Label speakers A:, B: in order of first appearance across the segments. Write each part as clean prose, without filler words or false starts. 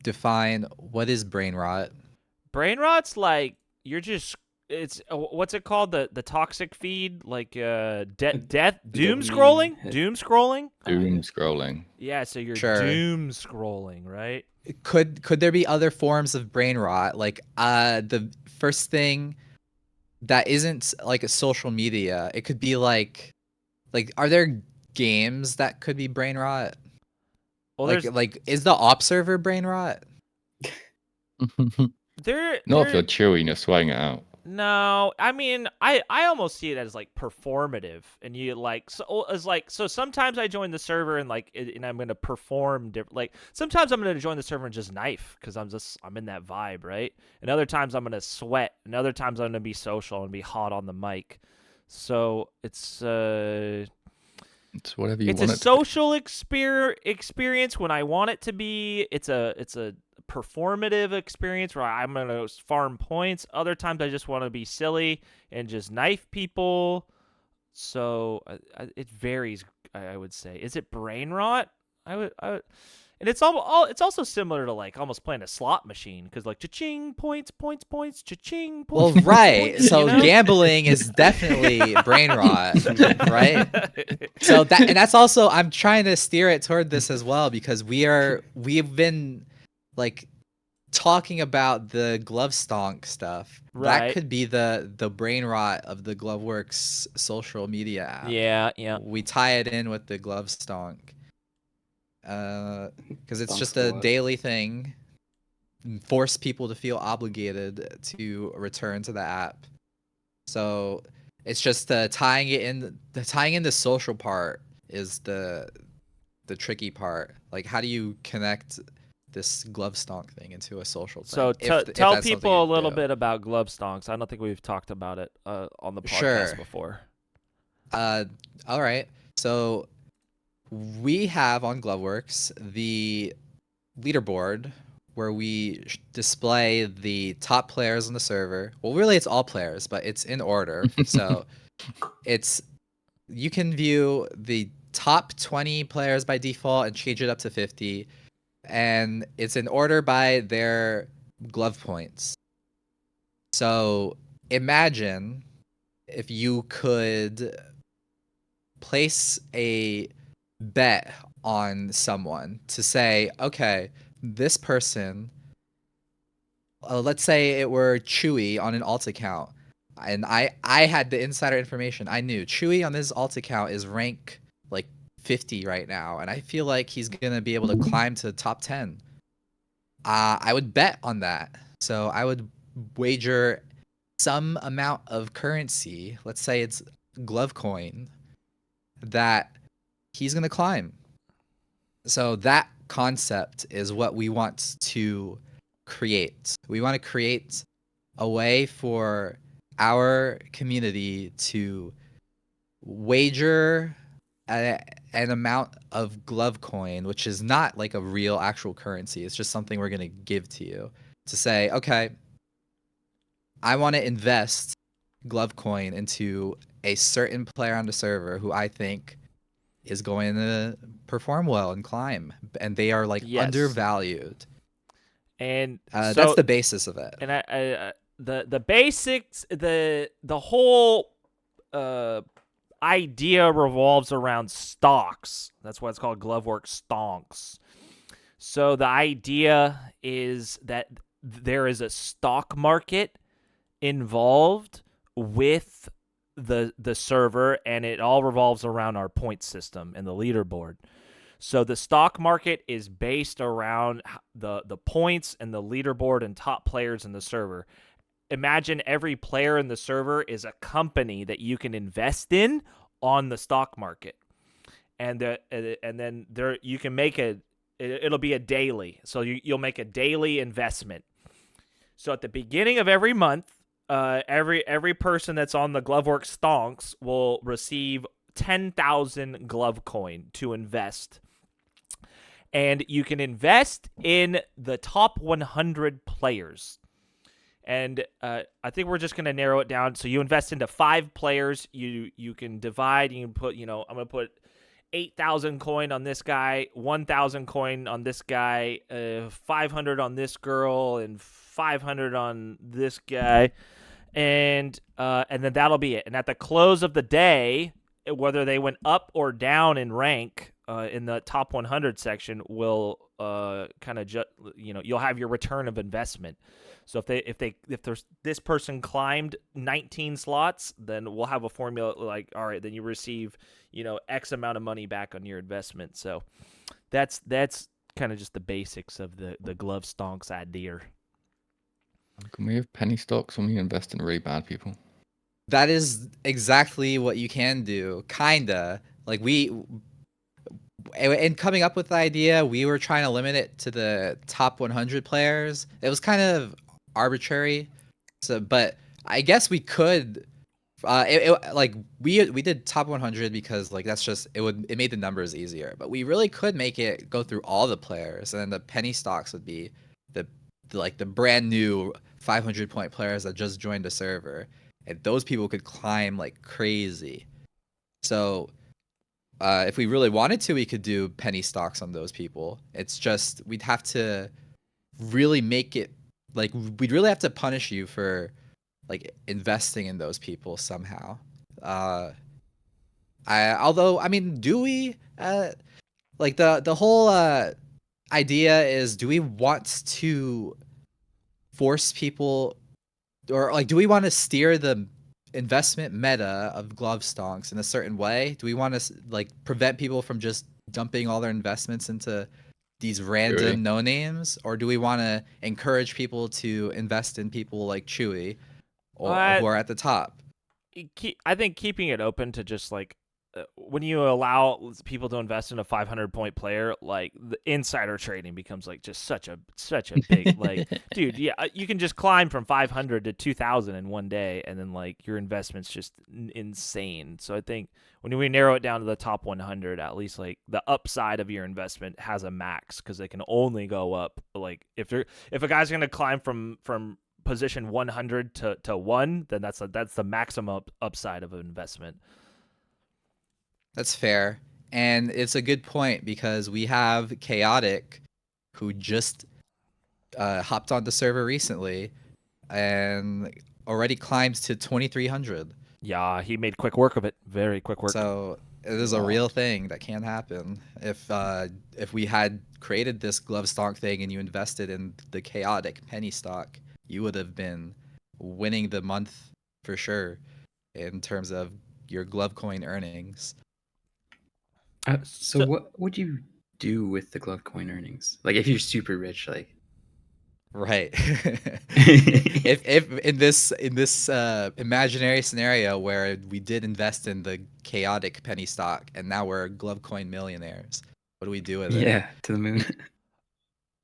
A: define what is brain rot?
B: Brain rot's like you're just it's what's it called, the toxic feed, like death,
C: The
B: doom
C: dopamine
B: scrolling,
C: hit.
B: doom scrolling.
C: Yeah.
D: Doom scrolling.
B: Yeah, so you're
A: Sure.
B: doom scrolling, right?
A: Could there be other forms of brain rot? Like the first thing that isn't like a social media. It could be like are there games that could be brain rot?
B: Well,
A: Like is the op server brain rot?
D: Not if
B: there
D: you're chewing, you're sweating it out.
B: no, I mean, I almost see it as like performative, and you like so as like so. Sometimes I join the server and and I'm gonna perform different. Like sometimes I'm gonna join the server and just knife because I'm in that vibe, right? And other times I'm gonna sweat, and other times I'm gonna be social and be hot on the mic. So
D: It's whatever you
B: it's a
D: want it to be.
B: social experience when I want it to be. It's a performative experience where I'm gonna farm points. Other times I just want to be silly and just knife people. So it varies. I would say. Is it brain rot? And it's also similar to like almost playing a slot machine because like cha-ching points, points, points, cha-ching
A: Well,
B: points, points,
A: right.
B: points. You
A: So
B: know.
A: gambling is definitely brain rot, right? So that's also I'm trying to steer it toward this as well because we've been like talking about the GloveStonk stuff. That
B: Right.
A: could be the brain rot of the GloveWorks social media app.
B: Yeah. Yeah.
A: We tie it in with the GloveStonk. Because it's
C: Stonk
A: just a
C: squad.
A: daily thing. Force people to feel obligated to return to the app. So it's just tying it in. The tying in the social part is the tricky part. Like, how do you connect this GloveStonk thing into a social
B: So
A: thing? If
B: tell
A: that's something you
B: people a little
A: do.
B: bit about GloveStonks. I don't think we've talked about it on the podcast
A: Sure.
B: before.
A: Uh, all right. So we have on GloveWorks the leaderboard where we display the top players on the server. Well, really, it's all players, but it's in order. So it's you can view the top 20 players by default and change it up to 50, and it's in order by their glove points. So imagine if you could place a bet on someone to say, okay, this person, let's say it were Chewy on an alt account, and I had the insider information. I knew Chewy on this alt account is rank like 50 right now, and I feel like he's gonna be able to climb to top 10. I would bet on that. So I would wager some amount of currency, let's say it's glove coin, that he's gonna climb. So that concept is what we want to create. We want to create a way for our community to wager an amount of glove coin, which is not like a real actual currency. It's just something we're going to give to you to say, okay, I want to invest glove coin into a certain player on the server who I think is going to perform well and climb, and they are like
B: Yes.
A: undervalued.
B: And
A: That's the basis of it.
B: and the basics, the whole idea revolves around stocks. That's why it's called GloveWorks stonks. So the idea is that there is a stock market involved with the server, and it all revolves around our point system and the leaderboard. So the stock market is based around the points and the leaderboard and top players in the server. Imagine every player in the server is a company that you can invest in on the stock market, and then there you can make it'll be a daily. So you'll make a daily investment. So at the beginning of every month, every person that's on the GloveWorks stonks will receive 10,000 glove coin to invest. And you can invest in the top 100 players. And I think we're just going to narrow it down. So you invest into 5 players. You can divide. You can put, I'm going to put 8,000 coin on this guy, 1,000 coin on this guy, 500 on this girl, and 500 on this guy, and then that'll be it. And at the close of the day, whether they went up or down in rank in the top 100 section will kind of you'll have your return of investment. So if there's this person climbed 19 slots, then we'll have a formula like, all right, then you receive, X amount of money back on your investment. So that's kind of just the basics of the GloveStonks idea.
D: Can we have penny stocks when we invest in really bad people?
A: That is exactly what you can do. Kinda. Like in coming up with the idea, we were trying to limit it to the top 100 players. It was kind of arbitrary. So, but I guess we could. We did top 100 because like that's just it made the numbers easier. But we really could make it go through all the players, and then the penny stocks would be the brand new 500 point players that just joined the server, and those people could climb like crazy. So if we really wanted to, we could do penny stocks on those people. It's just we'd have to really make it like we'd really have to punish you for like investing in those people somehow. Do we like the whole idea is, do we want to force people, or like do we want to steer the investment meta of GloveStonks in a certain way? Do we want to like prevent people from just dumping all their investments into these random no names, or do we want to encourage people to invest in people like Chewy or who are at the top?
B: I think keeping it open to just like when you allow people to invest in a 500 point player, like the insider trading becomes like just such a big like, dude, yeah, you can just climb from 500 to 2,000 in one day, and then like your investment's just insane. So I think when we narrow it down to the top 100, at least like the upside of your investment has a max, because they can only go up. Like if a guy's gonna climb from position 100 to 1, then that's the maximum upside of an investment.
A: That's fair. And it's a good point because we have Chaotic, who just hopped on the server recently and already climbs to 2,300.
B: Yeah, he made quick work of it. Very quick work.
A: So it is a real thing that can happen. If we had created this GloveStonk thing and you invested in the Chaotic penny stock, you would have been winning the month for sure in terms of your glove coin earnings.
C: So what would you do with the glove coin earnings? Like if you're super rich, like
A: right. if in this imaginary scenario where we did invest in the Chaotic penny stock and now we're glove coin millionaires, what do we do with it?
C: Yeah, to the moon.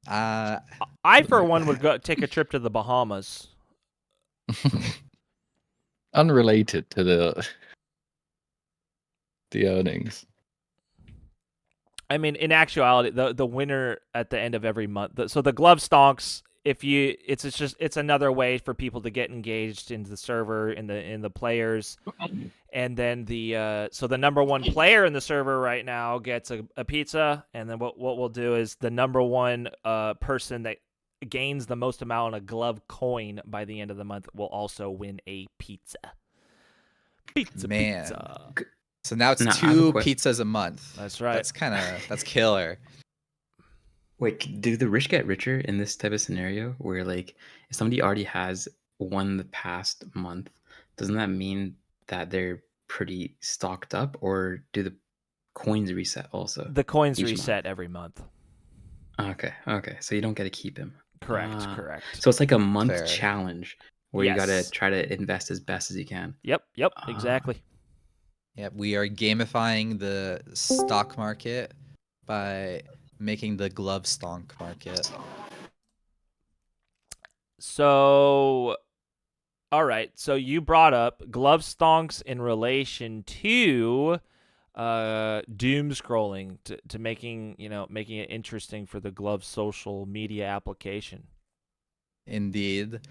B: I for one would go take a trip to the Bahamas.
D: Unrelated to the earnings.
B: I mean, in actuality, the winner at the end of every month. So the GloveStonks, it's another way for people to get engaged into the server, in the players, and then the number one player in the server right now gets a pizza, and then what we'll do is the number one person that gains the most amount of glove coin by the end of the month will also win a pizza. Pizza.
A: So now it's 2 pizzas a month.
B: That's right.
A: That's killer.
C: Wait, do the rich get richer in this type of scenario where like if somebody already has won the past month, doesn't that mean that they're pretty stocked up, or do the coins reset also?
B: The coins reset every month.
C: Okay. So you don't get to keep them.
B: Correct.
C: So it's like a month challenge where you got to try to invest as best as you can.
B: Yep, exactly.
A: Yep, we are gamifying the stock market by making the GloveStonk market.
B: So, all right. So you brought up GloveStonks in relation to doom scrolling to making it interesting for the Glove social media application.
A: Indeed.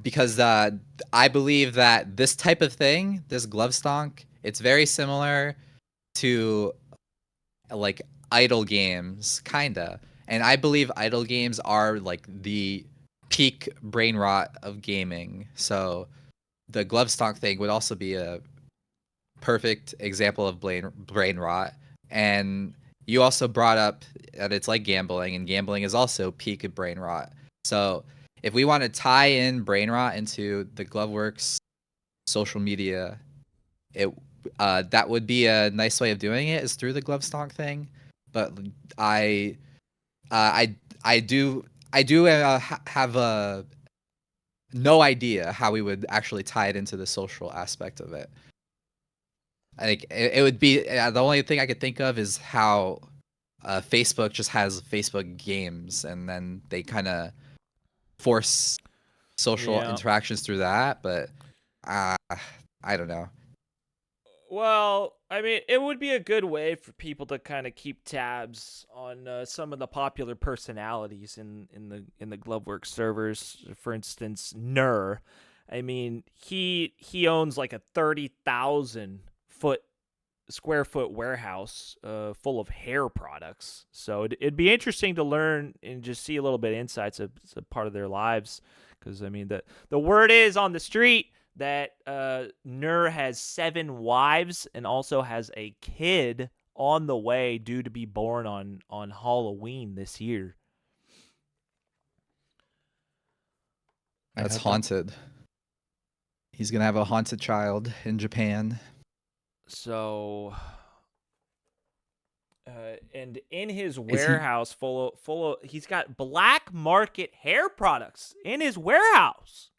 A: Because I believe that this type of thing, this GloveStonk, It's very similar to like idle games, kinda. And I believe idle games are like the peak brain rot of gaming. So the GloveStonk thing would also be a perfect example of brain rot. And you also brought up that it's like gambling, and gambling is also peak of brain rot. So if we want to tie in brain rot into the GloveWorks social media, that would be a nice way of doing it, is through the GloveStonk thing. But I do have no idea how we would actually tie it into the social aspect of it. I think it would be the only thing I could think of is how Facebook just has Facebook games, and then they kind of force social interactions through that. But I don't know.
B: Well, I mean, it would be a good way for people to kind of keep tabs on some of the popular personalities in the GloveWorks servers. For instance, Nur. I mean, he owns like a 30,000 square foot warehouse full of hair products. So it'd be interesting to learn and just see a little bit of insights of part of their lives. Because I mean, the word is on the street that Nur has 7 wives and also has a kid on the way due to be born on Halloween this year.
A: That's haunted. He's gonna have a haunted child in Japan.
B: So, and in his warehouse full of, he's got black market hair products in his warehouse.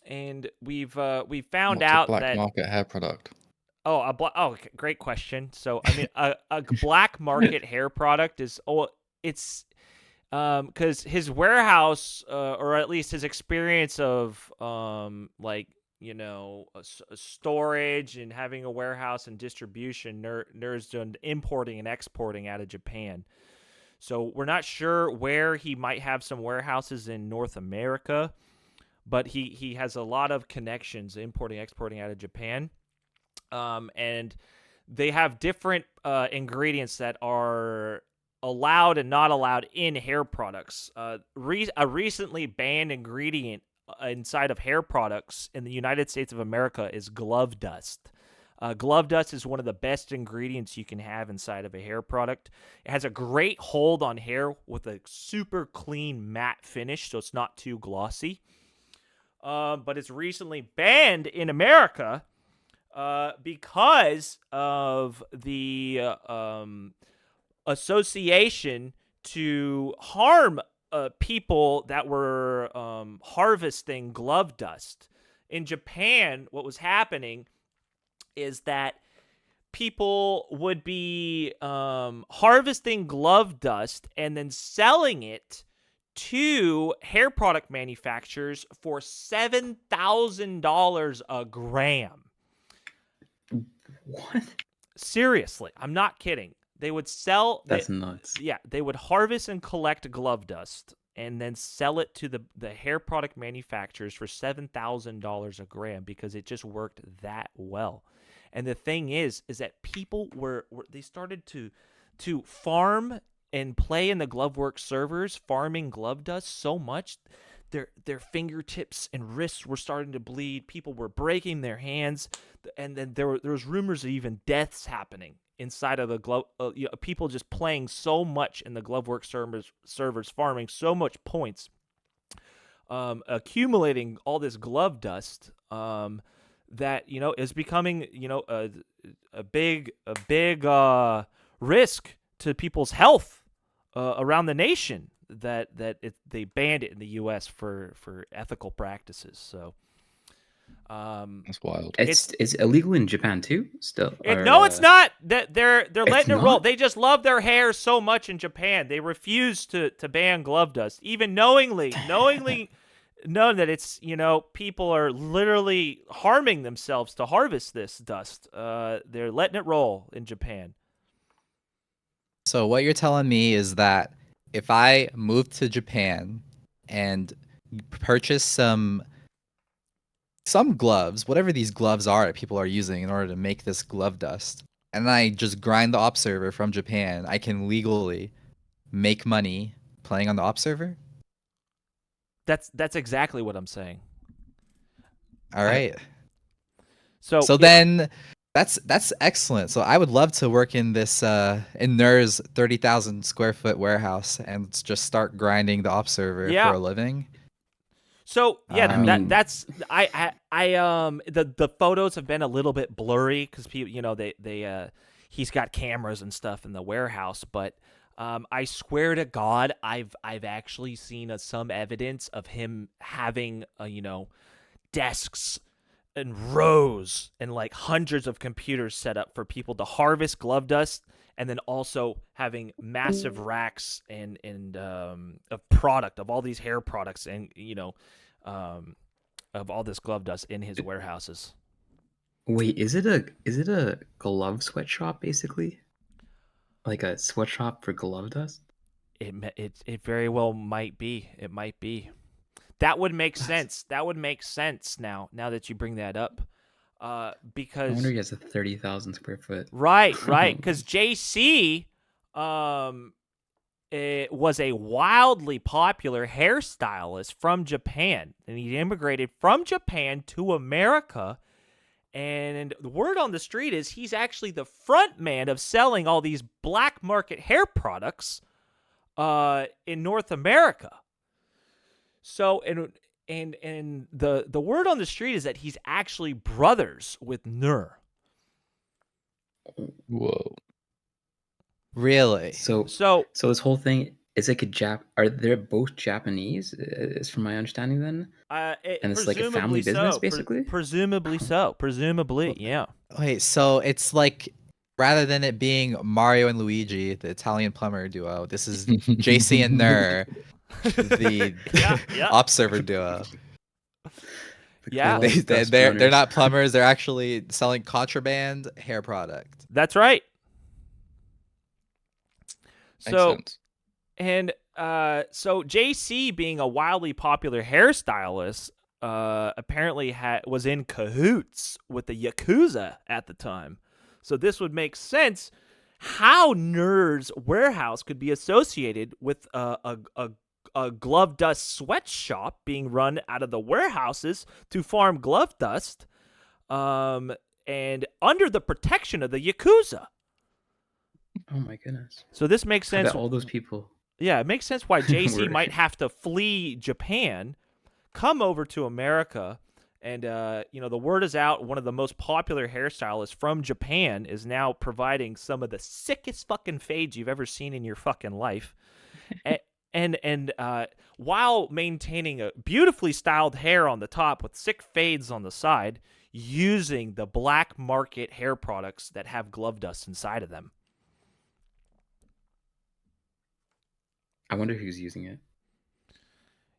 B: And we've found out
D: black
B: that
D: market hair product.
B: Okay, great question. So I mean, a black market hair product is it's because his warehouse or at least his experience of like a storage and having a warehouse and distribution. Nur's doing importing and exporting out of Japan. So we're not sure where he might have some warehouses in North America. But he has a lot of connections importing, exporting out of Japan. And they have different ingredients that are allowed and not allowed in hair products. A recently banned ingredient inside of hair products in the United States of America is glove dust. Glove dust is one of the best ingredients you can have inside of a hair product. It has a great hold on hair with a super clean matte finish, so it's not too glossy. But it's recently banned in America because of the association to harm people that were harvesting glove dust. In Japan, what was happening is that people would be harvesting glove dust and then selling it to hair product manufacturers for $7,000 a gram.
C: What?
B: Seriously, I'm not kidding. They would sell.
C: That's nuts.
B: Yeah, they would harvest and collect glove dust and then sell it to the hair product manufacturers for $7,000 a gram because it just worked that well. And the thing is that people they started to farm and play in the GloveWorks servers, farming glove dust so much, their fingertips and wrists were starting to bleed. People were breaking their hands, and then there was rumors of even deaths happening inside of the glove. People just playing so much in the GloveWorks servers, farming so much points, accumulating all this glove dust. That is becoming a big risk to people's health around the nation. They banned it in the U.S. for ethical practices. So
D: that's wild.
C: It's illegal in Japan too. Still,
B: no, it's not. They're letting it roll.
C: Not?
B: They just love their hair so much in Japan. They refuse to ban glove dust, even knowingly know that it's people are literally harming themselves to harvest this dust. They're letting it roll in Japan.
A: So what you're telling me is that if I move to Japan and purchase some some gloves, whatever these gloves are that people are using in order to make this glove dust, and I just grind the op server from Japan, I can legally make money playing on the op server?
B: That's exactly what I'm saying.
A: All right.
B: So
A: Then that's excellent. So I would love to work in this in NER's 30,000 square foot warehouse and just start grinding the op server
B: Yeah.
A: for a living.
B: So yeah,
C: I mean-
B: that's the photos have been a little bit blurry because people, they he's got cameras and stuff in the warehouse, but I swear to God, I've actually seen some evidence of him having desks and rows and like hundreds of computers set up for people to harvest glove dust, and then also having massive racks and of product of all these hair products and of all this glove dust in his warehouses.
C: Wait, is it a glove sweatshop basically? Like a sweatshop for glove dust?
B: It very well might be. It might be. That would make sense. That would make sense now that you bring that up.
C: I
B: Because
C: wonder he has a 30,000 square foot.
B: right, because JC it was a wildly popular hairstylist from Japan, and he immigrated from Japan to America. And the word on the street is he's actually the front man of selling all these black market hair products in North America. So, and the word on the street is that he's actually brothers with Nur.
D: Whoa.
A: Really?
C: So this whole thing is like are they both Japanese? Is from my understanding then? And it's like a family business, basically?
B: Presumably so. Presumably, yeah.
A: Wait, so it's like rather than it being Mario and Luigi, the Italian plumber duo, this is JC and Ner, the
B: Yeah.
A: op server duo.
B: Yeah.
A: They're not plumbers. They're actually selling contraband hair product.
B: That's right.
D: Makes sense.
B: And so JC, being a wildly popular hairstylist, apparently was in cahoots with the Yakuza at the time. So this would make sense how Nerd's warehouse could be associated with a glove dust sweatshop being run out of the warehouses to farm glove dust, and under the protection of the Yakuza.
C: Oh my goodness.
B: So this makes
C: I
B: sense.
C: bet all those people.
B: Yeah, it makes sense why JC
C: Were-
B: might have to flee Japan, come over to America, and the word is out. One of the most popular hairstylists from Japan is now providing some of the sickest fucking fades you've ever seen in your fucking life, and while maintaining a beautifully styled hair on the top with sick fades on the side, using the black market hair products that have glove dust inside of them.
C: I wonder who's using it.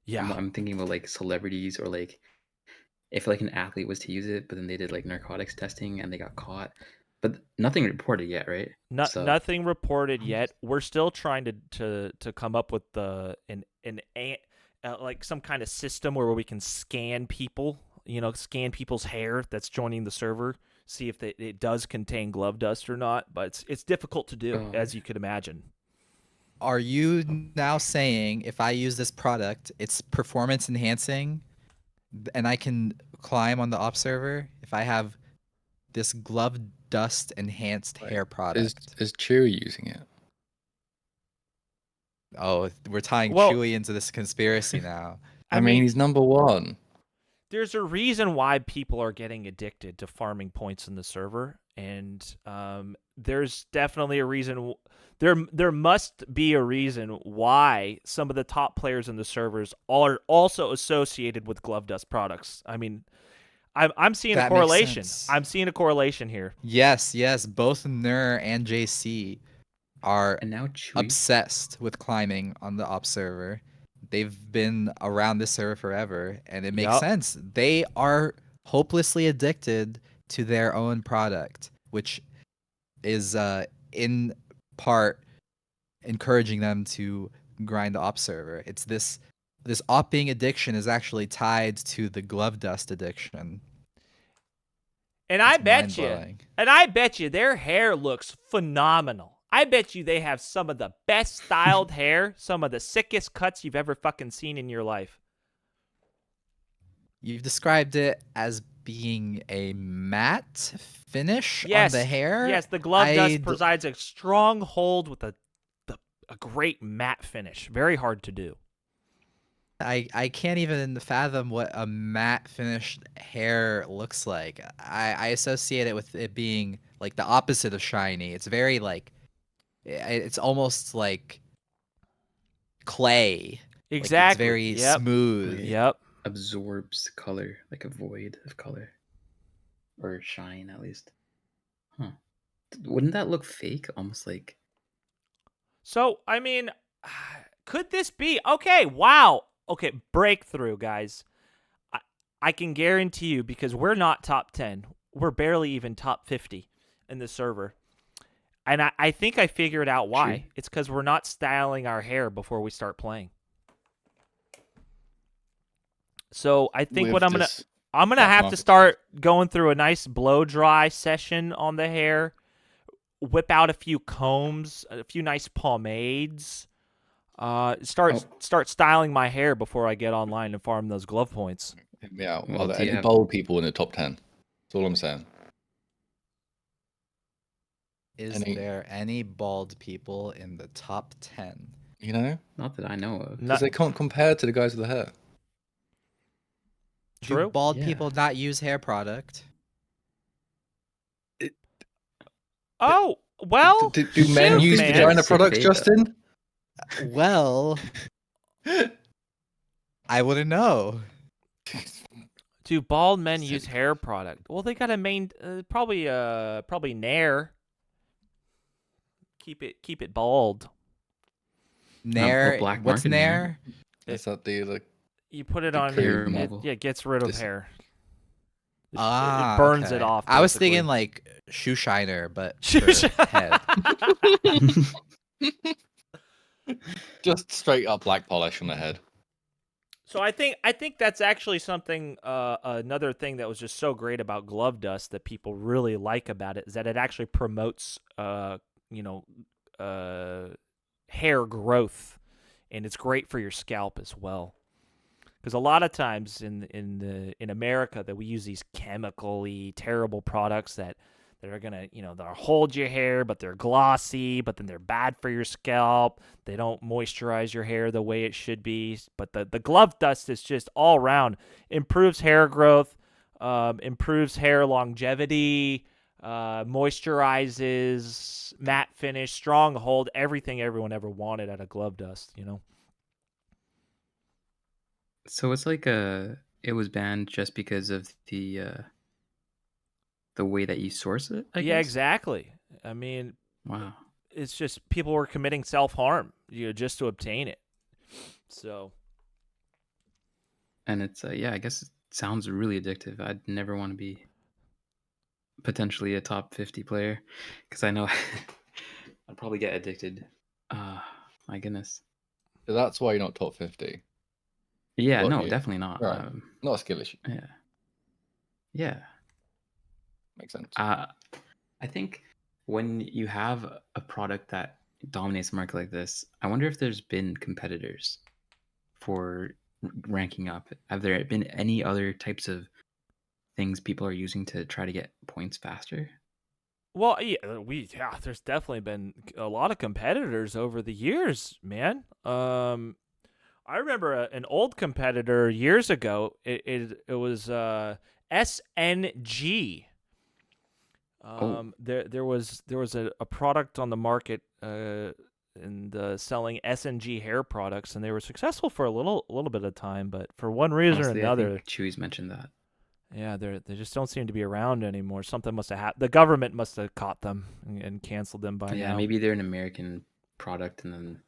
B: Yeah.
C: I'm thinking about like celebrities, or like if like an athlete was to use it, but then they did like narcotics testing and they got caught. But nothing reported yet, right?
B: Nothing reported yet. We're still trying to come up with like some kind of system where we can scan people, scan people's hair that's joining the server, see if it does contain glove dust or not. But it's difficult to do, as you could imagine.
A: Are you now saying if I use this product, it's performance enhancing, and I can climb on the op server if I have this glove dust enhanced hair product?
D: Is Chewy using it?
A: Oh, we're tying
B: Well-
A: Chewy into this conspiracy now.
D: I mean, he's number one.
B: There's a reason why people are getting addicted to farming points in the server, and there's definitely a reason. There must be a reason why some of the top players in the servers are also associated with glove dust products. I mean, I'm seeing
A: That
B: a
A: makes
B: correlation.
A: sense.
B: I'm seeing a correlation here.
A: Yes, both Ner and JC are
C: And now Chewy.
A: obsessed with climbing on the op server. They've been around this server forever, and it makes
B: Yup.
A: sense. They are hopelessly addicted to their own product, which is in part encouraging them to grind the op server. It's this this opping addiction is actually tied to the glove dust addiction.
B: And I
A: It's
B: bet you,
A: mind-blowing.
B: their hair looks phenomenal. I bet you they have some of the best styled hair, some of the sickest cuts you've ever fucking seen in your life.
A: You've described it as being a matte finish on
B: Yes,
A: the hair.
B: yes, the glove dust
A: I'd-
B: provides a strong hold with a great matte finish. Very hard to do.
A: I can't even fathom what a matte finished hair looks like. I associate it with it being like the opposite of shiny. It's very like it's almost like clay. Like, it's
B: Exactly.
A: very
B: Yep.
A: smooth.
B: Yep.
C: Absorbs color, like a void of color. Or shine, at least. Huh. Wouldn't that look fake? Almost like...
B: So, I mean, could this be? Okay, wow. Okay, breakthrough, guys. I can guarantee you, because we're not top 10. We're barely even top 50 in the server. And I think I figured out why.
C: True.
B: It's because we're not styling our hair before we start playing. So I think what I'm gonna have to
D: market
B: start going through a nice blow dry session on the hair, whip out a few combs, a few nice pomades, start styling my hair before I get online and farm those glove points.
D: Yeah,
C: Well,
D: are there
C: do you
D: any
C: have-
D: bold people in the top 10? That's all I'm saying.
A: Is there any bald people in the top 10?
D: You know?
C: Not that I know of.
D: Because they can't compare to the guys with the hair.
B: True.
A: Do bald
C: Yeah.
A: people not use hair product?
B: Oh, well,
D: Do men
B: shoot,
D: use
B: man.
D: vagina
C: Say
D: products,
C: fade,
D: Justin?
A: Well, I wouldn't know.
B: Do bald men
D: Sick.
B: use hair product? Well, they got to probably Nair. Keep it bald.
A: Nair,
C: black
A: what's
C: market
A: Nair?
D: Is that the
B: You put it
C: The
B: on.
C: hair
B: It,
C: removal.
B: yeah, it gets rid of
D: This-
B: hair. It
A: Ah,
B: burns it
A: okay.
B: off.
A: I was
B: basically.
A: thinking like shoe shiner, but
B: Shoe
A: for
B: shi-
A: head.
D: just straight up black polish on the head?
B: So I think that's actually something. Another thing that was just so great about glove dust that people really like about it is that it actually promotes, hair growth, and it's great for your scalp as well. Because a lot of times in America that we use these chemically terrible products that are gonna they'll hold your hair, but they're glossy, but then they're bad for your scalp. They don't moisturize your hair the way it should be. But the glove dust is just all around improves hair growth, improves hair longevity, moisturizes, matte finish, strong hold, everything everyone ever wanted out of glove dust.
C: So it's like it was banned just because of the way that you source it, I
B: Yeah,
C: guess?
B: exactly. I mean,
C: Wow.
B: it's just people were committing self-harm, just to obtain it. So,
C: And it's yeah, I guess it sounds really addictive. I'd never want to be potentially a top 50 player because I know I'd probably get addicted. My goodness.
D: So that's why you're not top 50.
C: Yeah,
D: Got
C: no,
D: you.
C: definitely not.
D: Right. Not a skill issue.
C: Yeah. Yeah.
D: Makes sense.
C: I think when you have a product that dominates the market like this, I wonder if there's been competitors for ranking up. Have there been any other types of things people are using to try to get points faster?
B: well, yeah, there's definitely been a lot of competitors over the years, man. I remember an old competitor years ago. It was SNG. There was a product on the market selling SNG hair products, and they were successful for a little bit of time, but for one reason
C: Honestly,
B: or
C: I
B: another,
C: think Chewy's mentioned that.
B: yeah, they just don't seem to be around anymore. Something must have happened. The government must have caught them and canceled them by
C: Yeah,
B: now.
C: maybe they're an American product and then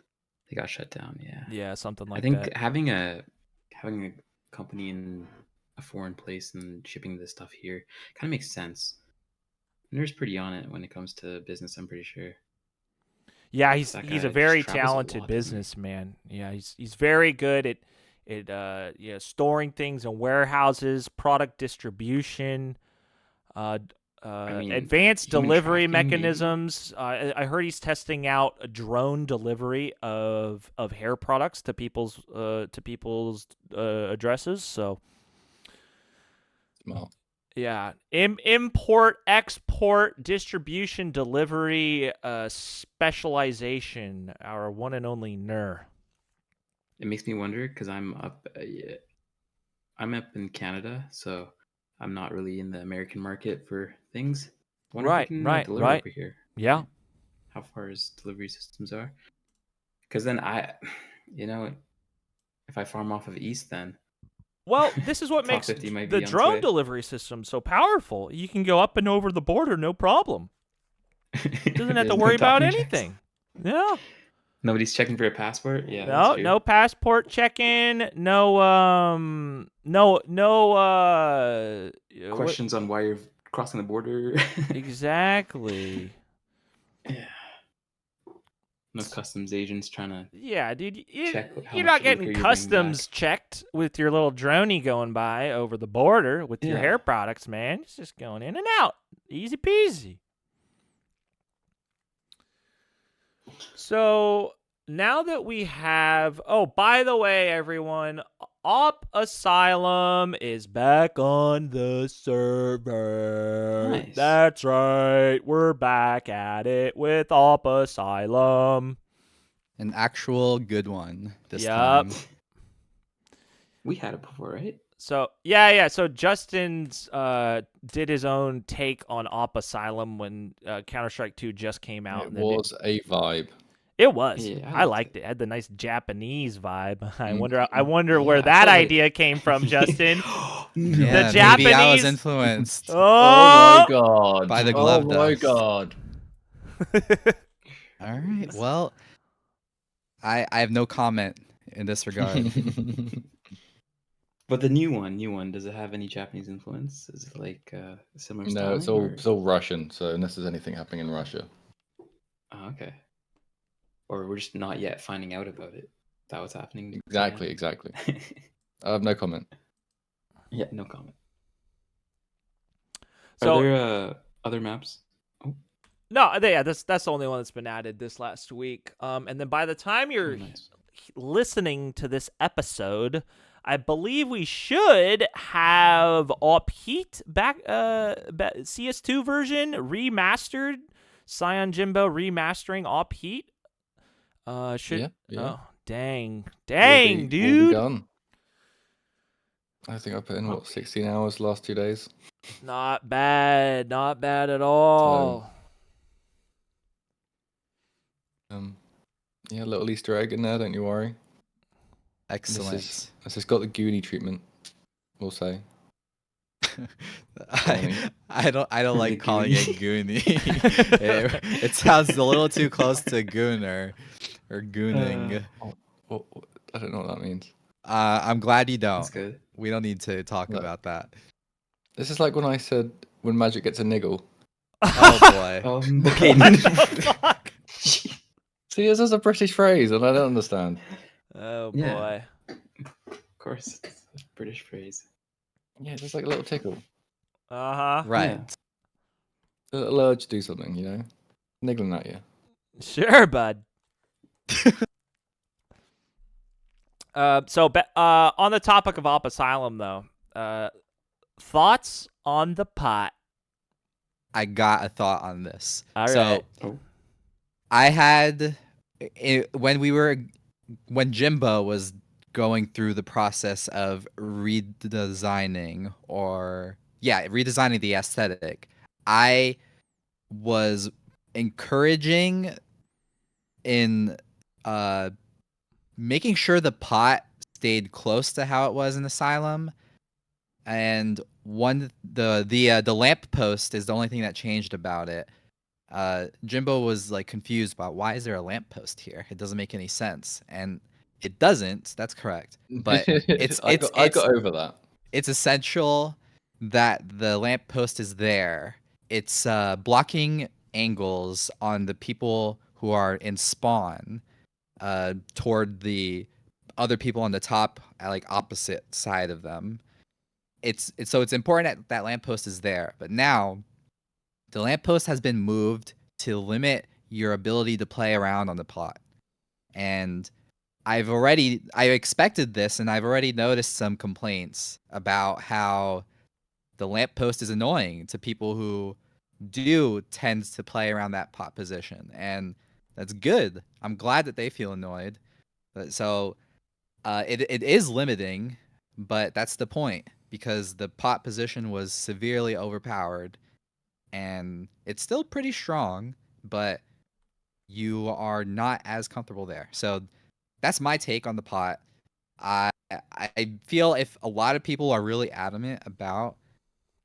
C: they got shut down. Yeah.
B: Yeah, something like
C: I think
B: that.
C: having a company in a foreign place and shipping this stuff here kind of makes sense. Ner's pretty on it when it comes to business, I'm pretty sure.
B: Yeah,
C: That
B: he's
C: guy
B: a very
C: just travels a
B: talented
C: lot, doesn't he?
B: businessman. Yeah, he's very good at storing things in warehouses, product distribution,
C: mean,
B: advanced
C: human
B: delivery
C: trafficking, maybe?
B: mechanisms. I heard he's testing out a drone delivery of hair products to people's addresses. So
D: Smart.
B: yeah, import, export, distribution, delivery, specialization. Our one and only Ner.
C: It makes me wonder because I'm up in Canada, so I'm not really in the American market for things. Wonder if we can deliver
B: Right.
C: over here.
B: Yeah.
C: How far his delivery systems are? Because then if I farm off of East, then
B: Well, this is what
C: Top
B: makes
C: 50 might
B: the
C: be on its
B: drone
C: way.
B: delivery system so powerful. You can go up and over the border, no problem. Doesn't have to
C: There's no
B: worry about
C: talking checks.
B: anything. Yeah.
C: Nobody's checking for a passport. Yeah, that's true.
B: No passport check-in. No.
C: Questions on why you're crossing the border.
B: Exactly.
C: Yeah. No customs agents trying to
B: Yeah, dude.
C: check how
B: You're
C: much
B: not getting
C: liquor you're bringing
B: customs
C: back.
B: checked with your little droney going by over the border with your
C: Yeah.
B: hair products, man. It's just going in and out. Easy peasy. So now that we have, oh, by the way, everyone, Op Asylum is back on the server.
C: Nice.
B: That's right. We're back at it with Op Asylum.
A: An actual good one this
B: Yup.
A: time.
C: We had it before, right?
B: So yeah. So Justin's did his own take on Op Asylum when Counter-Strike 2 just came out.
D: It was a vibe.
B: It was.
C: Yeah,
B: I liked it. It had the nice Japanese vibe. I
D: Mm.
B: wonder where
C: Yeah, I
B: that
C: felt like-
B: idea came from, Justin.
A: Yeah,
B: The
A: maybe I was
B: Japanese-
A: influenced.
D: Oh my god.
A: By the glove
D: Oh my
A: dust.
D: god.
A: All right. Well, I have no comment in this regard.
C: But the new one, does it have any Japanese influence? Is it like similar
D: No,
C: styling?
D: it's all Russian. So unless there's anything happening in Russia,
C: Oh, okay. Or we're just not yet finding out about it. Is that what's happening?
D: exactly. I have no comment.
C: Yeah, no comment.
B: So
C: Are there other maps?
B: no, yeah, that's the only one that's been added this last week. And then by the time you're
C: Nice.
B: listening to this episode, I believe we should have Op Heat back, CS2 version remastered. Cyan Jimbo remastering Op Heat.
D: Yeah.
B: Oh, dang,
D: Will be
B: dude.
D: done. I think I put in 16 hours last 2 days.
B: Not bad at all.
D: Yeah, a little Easter egg in there. Don't you worry.
A: Excellent.
D: This has got the Goonie treatment. We'll say.
A: I don't
C: The
A: like calling it
C: Goonie.
A: Goonie. it sounds a little too close to gooner or gooning.
D: I don't know what that means.
A: I'm glad you don't.
C: That's good.
A: We don't need to talk
D: No.
A: about that.
D: This is like when I said when Magic gets a niggle.
A: Oh boy.
C: Okay.
B: What the fuck?
D: See, this is a British phrase, and I don't understand.
B: Oh
C: Yeah.
B: boy.
C: Of course, it's a British phrase.
D: Yeah, just like a little tickle,
B: Uh-huh.
A: Right.
D: a little urge to do something, you know, niggling at you.
B: Sure, bud. So on the topic of Op Asylum, though, thoughts on the pot?
A: I got a thought on this.
B: All
A: so
B: right.
A: I had when Jimbo was going through the process of redesigning the aesthetic, I was encouraging in making sure the pot stayed close to how it was in Asylum, and the lamp post is the only thing that changed about it. Jimbo was like confused about why is there a lamp post here? It doesn't make any sense, and it doesn't. That's correct, but
D: I got over that.
A: it's essential that the lamp post is there. It's blocking angles on the people who are in spawn toward the other people on the top, like opposite side of them. It's important that that lamppost is there. But now, the lamppost has been moved to limit your ability to play around on the plot. And I expected this, and I've already noticed some complaints about how the lamppost is annoying to people who do tend to play around that pot position, and that's good. I'm glad that they feel annoyed. So it is limiting, but that's the point, because the pot position was severely overpowered, and it's still pretty strong, but you are not as comfortable there. So that's my take on the pot. I feel if a lot of people are really adamant about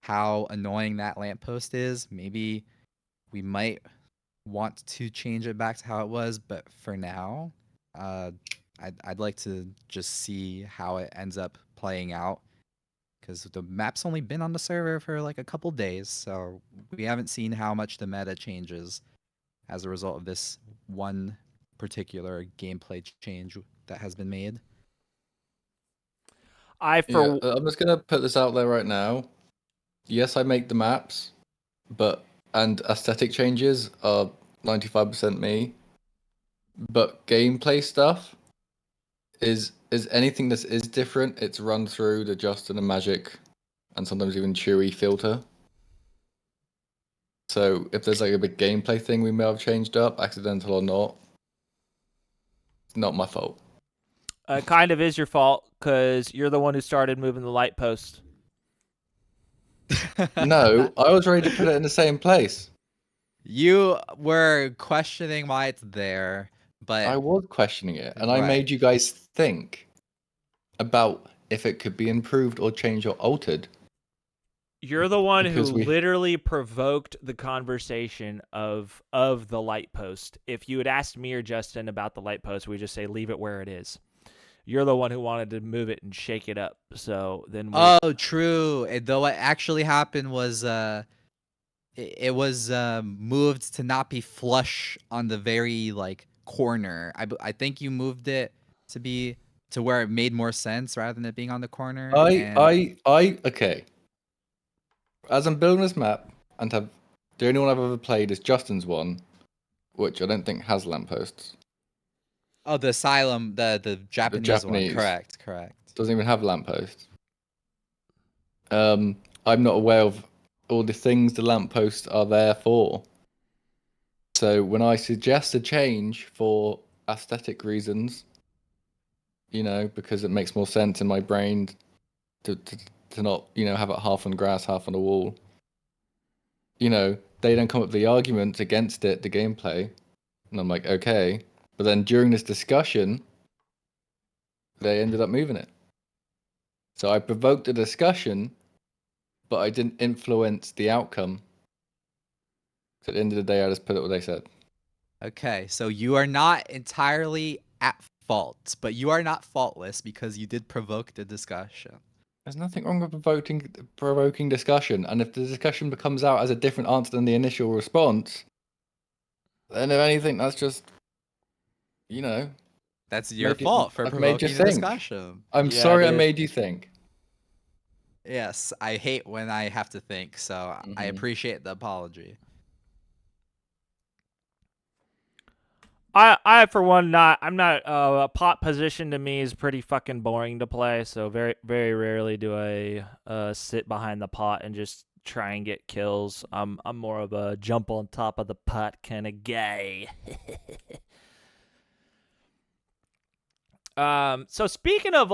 A: how annoying that lamppost is, maybe we might want to change it back to how it was. But for now, I'd like to just see how it ends up playing out, because the map's only been on the server for like a couple days, so we haven't seen how much the meta changes as a result of this one particular gameplay change that has been made.
B: I
D: Yeah, I'm just gonna put this out there right now. Yes, I make the maps, and aesthetic changes are 95% me. But gameplay stuff is anything that is different. It's run through the Justin and Magic, and sometimes even Chewy filter. So if there's like a big gameplay thing we may have changed up, accidental or not, it's not my fault.
B: kind of is your fault, because you're the one who started moving the light post.
D: No, I was ready to put it in the same place.
A: You were questioning why it's there, but
D: I was questioning it, and I
A: Right.
D: made you guys think about if it could be improved or changed or altered.
B: You're the one who
D: Because we-
B: literally provoked the conversation of the light post. If you had asked me or Justin about the light post, we just say leave it where it is. You're the one who wanted to move it and shake it up. So then
A: Oh, true. Though what actually happened was it was moved to not be flush on the very like corner. I think you moved it to be to where it made more sense rather than it being on the corner.
D: Okay. As I'm building this map, and the only one I've ever played is Justin's one, which I don't think has lampposts.
A: Oh, the asylum, the Japanese one.
D: Japanese.
A: Correct.
D: Doesn't even have lampposts. I'm not aware of all the things the lampposts are there for. So when I suggest a change for aesthetic reasons, because it makes more sense in my brain to not, have it half on grass, half on a wall. They don't come up with the arguments against it, the gameplay, and I'm like, okay. But then during this discussion, they ended up moving it. So I provoked a discussion, but I didn't influence the outcome. So at the end of the day, I just put it what they said.
A: Okay, so you are not entirely at fault, but you are not faultless because you did provoke the discussion.
D: There's nothing wrong with provoking discussion, and if the discussion becomes out as a different answer than the initial response, then if anything, that's just,
A: That's your fault for
D: I've made you
A: provoking the
D: think.
A: discussion.
D: I'm
B: Yeah,
D: sorry
B: it
D: I
B: is.
D: made you think.
A: Yes, I hate when I have to think, so I
D: Mhm.
A: appreciate the apology.
B: I for one I'm not a pot position to me is pretty fucking boring to play, so very very rarely do I sit behind the pot and just try and get kills. I'm more of a jump on top of the pot kind of guy. So speaking of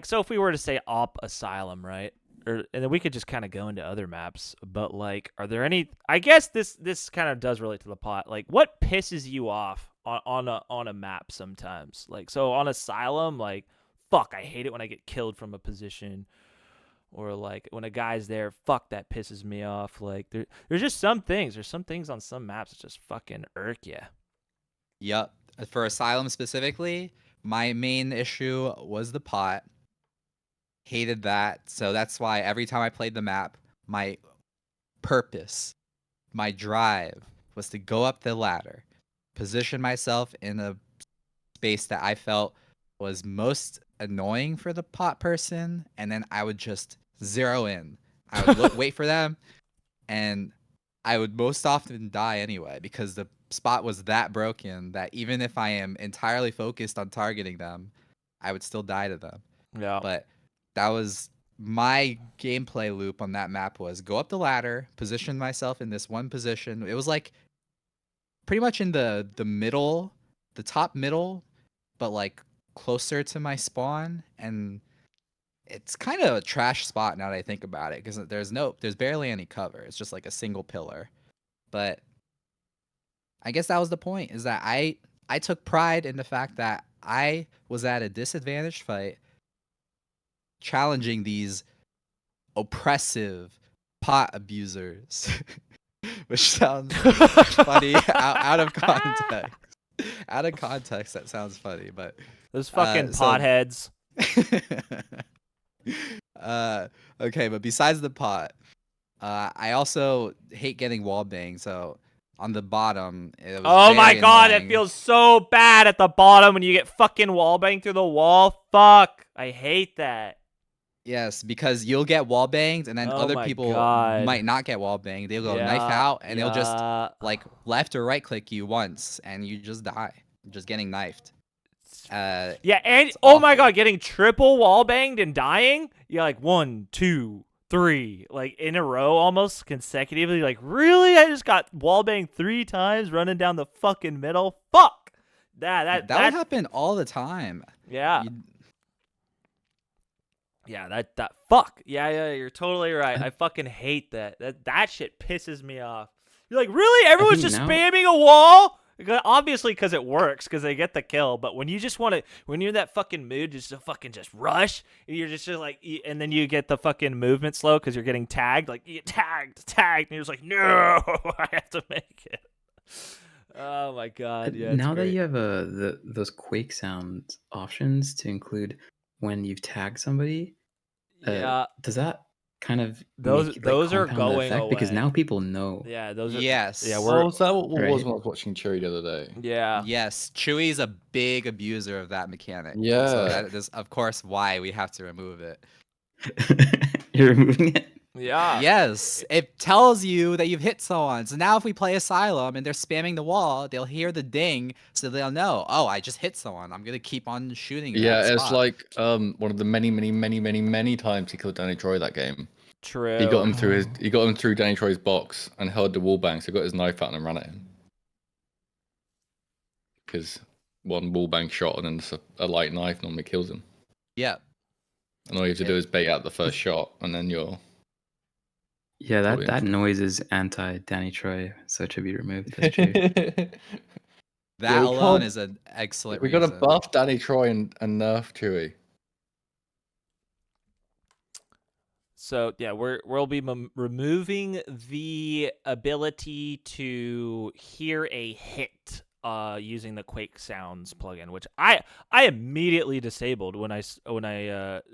B: so if we were to say op asylum, right? And then we could just kind of go into other maps, but like, are there any? I guess this kind of does relate to the pot. Like, what pisses you off on a map sometimes? Like, so on Asylum, like, fuck, I hate it when I get killed from a position, or like when a guy's there, fuck, that pisses me off. Like, there's just some things. There's some things on some maps that just fucking irk you.
A: Yup. For Asylum specifically, my main issue was the pot. Hated that. So that's why every time I played the map, my purpose, my drive was to go up the ladder, position myself in a space that I felt was most annoying for the pot person, and then I would just zero in. I would wait for them, and I would most often die anyway because the spot was that broken that even if I am entirely focused on targeting them, I would still die to them.
B: Yeah.
A: But that was my gameplay loop on that map was go up the ladder, position myself in this one position. It was like pretty much in the middle, the top middle, but like closer to my spawn, and it's kind of a trash spot now that I think about it because there's barely any cover. It's just like a single pillar. But I guess that was the point, is that I took pride in the fact that I was at a disadvantaged fight challenging these oppressive pot abusers. Which sounds funny out of context. Out of context, that sounds funny, but
B: Those fucking
A: so-
B: potheads.
A: Okay, but besides the pot, I also hate getting wallbang. So on the bottom, it was
B: Oh my
A: very
B: god, it
A: annoying.
B: feels so bad at the bottom when you get fucking wallbang through the wall. Fuck. I hate that.
A: Yes, because you'll get wallbanged, and then
B: Oh
A: other
B: my
A: people
B: God.
A: might not get wallbanged. They'll go knife
B: Yeah,
A: out, and they'll just
B: yeah.
A: like left or right click you once, and you just die. Just getting knifed.
B: Yeah, and
A: It's
B: oh my
A: awful.
B: god, getting triple wall banged and dying. You're like 1, 2, 3, like in a row almost consecutively. Like, really? I just got wall banged 3 times running down the fucking middle. Fuck.
A: That would happen all the time.
B: Yeah.
A: You'd-
B: Yeah, that fuck. Yeah, you're totally right. I fucking hate that. That shit pisses me off. You're like, really? Everyone's
C: think
B: just
C: now-
B: spamming a wall? Obviously, because it works, because they get the kill. But when you just want to, when you're in that fucking mood, just to fucking just rush, and you're just like, and then you get the fucking movement slow because you're getting tagged. Like, you get tagged, and you're just like, no, I have to make it. Oh my god, yeah.
C: Now that
B: great.
C: you have those Quake sound options to include when you've tagged somebody,
B: Yeah,
C: does that kind of
B: Those-
C: make, like,
B: those are
C: compound the
B: going
C: effect? Because
B: away.
C: now people know.
B: yeah, those are.
A: yes.
B: Yeah,
D: Oh, is that what it was
C: Right.
D: when I was watching Chewy the other day?
B: Yeah.
A: Yes, Chewy's a big abuser of that mechanic.
D: Yeah.
A: So that is, of course, why we have to remove it.
C: You're removing it.
B: Yeah.
A: Yes, it tells you that you've hit someone. So now if we play Asylum and they're spamming the wall, they'll hear the ding, so they'll know, oh, I just hit someone. I'm gonna keep on shooting.
D: Yeah,
A: that
D: it's
A: spot.
D: like one of the many times he killed Danny Troy that game.
B: True.
D: He got him through Danny Troy's box and held the wall bang, so he got his knife out and ran at him. Because one wall bang shot and then just a light knife normally kills him.
A: Yeah.
D: And all you have to do is bait out the first shot, and then you're.
C: Yeah,
D: Probably
C: that noise is anti Danny Troy, so it should be removed. That's true.
A: That
D: Yeah, we
A: alone
D: can't-
A: is an excellent
D: We
A: reason.
D: gotta buff Danny Troy and nerf Chewy.
B: So yeah, we'll be removing the ability to hear a hit using the Quake Sounds plugin, which I immediately disabled when I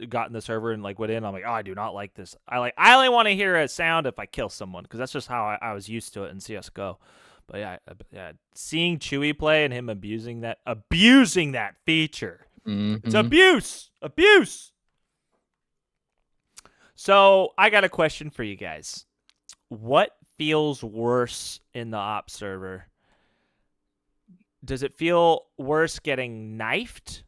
B: got in the server and like went in. I'm like, oh, I do not like this. I only want to hear a sound if I kill someone, because that's just how I was used to it in CS:GO. But yeah, seeing Chewy play and him abusing that feature, it's abuse. So I got a question for you guys. What feels worse in the op server? Does it feel worse getting knifed,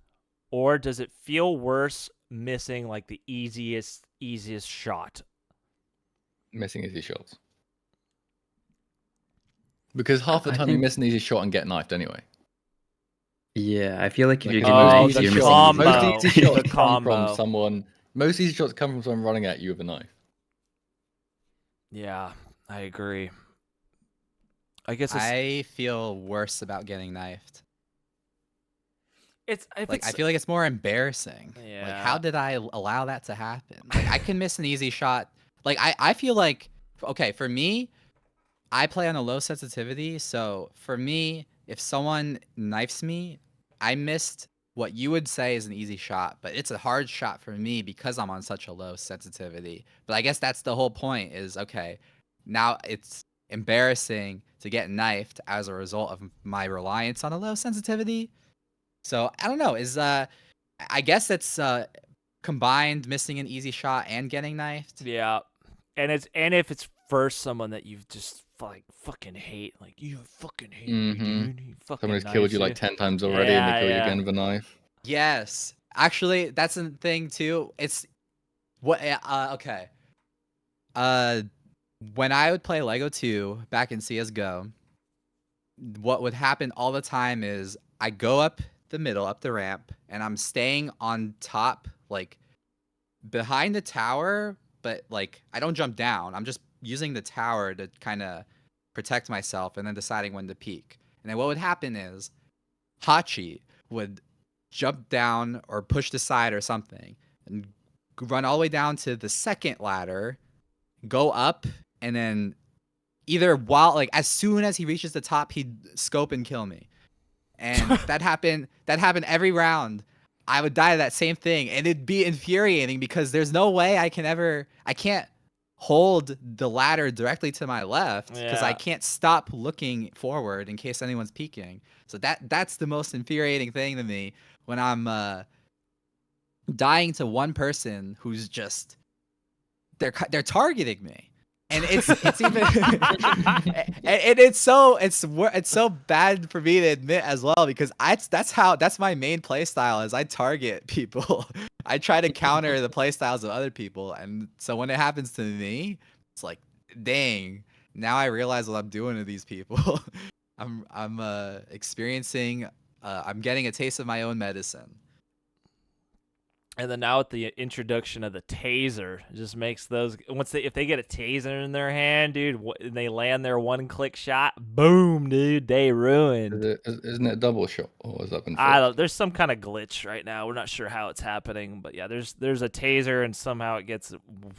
B: or does it feel worse missing like the easiest shot?
D: Missing easy shots. Because half the
C: I
D: time you
C: think-
D: miss an easy shot and get knifed anyway.
C: Yeah, I feel like if you're
D: Like,
C: getting
B: Oh,
C: knifed,
B: the
C: you're missing
B: combo.
C: easy
D: Most
C: shots.
D: easy shots
B: The
D: come
B: combo.
D: from someone. Most easy shots come from someone running at you with a knife.
B: Yeah, I agree. I guess
A: I feel worse about getting knifed. I
B: it's
A: feel like it's more embarrassing. Like,
B: Yeah.
A: how did I allow that to happen? Like, I can miss an easy shot. Like, I feel like, okay, for me, I play on a low sensitivity. So for me, if someone knifes me, I missed what you would say is an easy shot, but it's a hard shot for me because I'm on such a low sensitivity. But I guess that's the whole point is, okay, now it's embarrassing to get knifed as a result of my reliance on a low sensitivity. So I don't know. I guess it's combined missing an easy shot and getting knifed.
B: Yeah, and if it's for someone that you've just like fucking hate, like you fucking hate me, dude. You fucking
D: Somebody's killed you like 10 times already, and they kill you again with a knife.
A: Yes, actually, that's a thing too. It's what okay. When I would play Lego 2 back in CS:GO, what would happen all the time is I go up the middle, up the ramp, and I'm staying on top, like behind the tower, but like I don't jump down. I'm just using the tower to kind of protect myself and then deciding when to peek. And then what would happen is Hachi would jump down or push the side or something and run all the way down to the second ladder, go up, and then either while like as soon as he reaches the top, he'd scope and kill me. And that happened every round. I would die to that same thing, and it'd be infuriating because there's no way I can't hold the ladder directly to my left because I can't stop looking forward in case anyone's peeking. So that's the most infuriating thing to me when I'm dying to one person who's just they're targeting me. And it's even and it's so bad for me to admit as well because that's my main play style is I target people. I try to counter the play styles of other people, and so when it happens to me, it's like, dang, now I realize what I'm doing to these people. I'm experiencing I'm getting a taste of my own medicine.
B: And then now with the introduction of the taser, it just makes those if they get a taser in their hand, dude, and they land their one-click shot, boom, dude, they ruined.
D: Isn't it a double shot, or has that been fixed?
B: I don't. There's some kind of glitch right now. We're not sure how it's happening, but yeah, there's a taser, and somehow it gets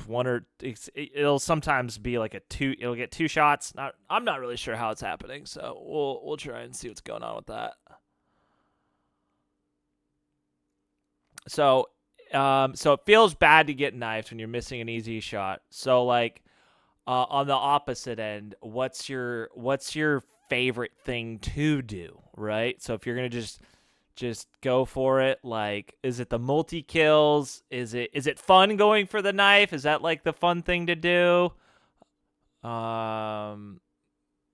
B: one or it'll sometimes be like it'll get 2 shots. I'm not really sure how it's happening, so we'll try and see what's going on with that. So it feels bad to get knifed when you're missing an easy shot. So like on the opposite end, what's your favorite thing to do, right? So if you're going to just go for it, like is it the multi kills? Is it fun going for the knife? Is that like the fun thing to do?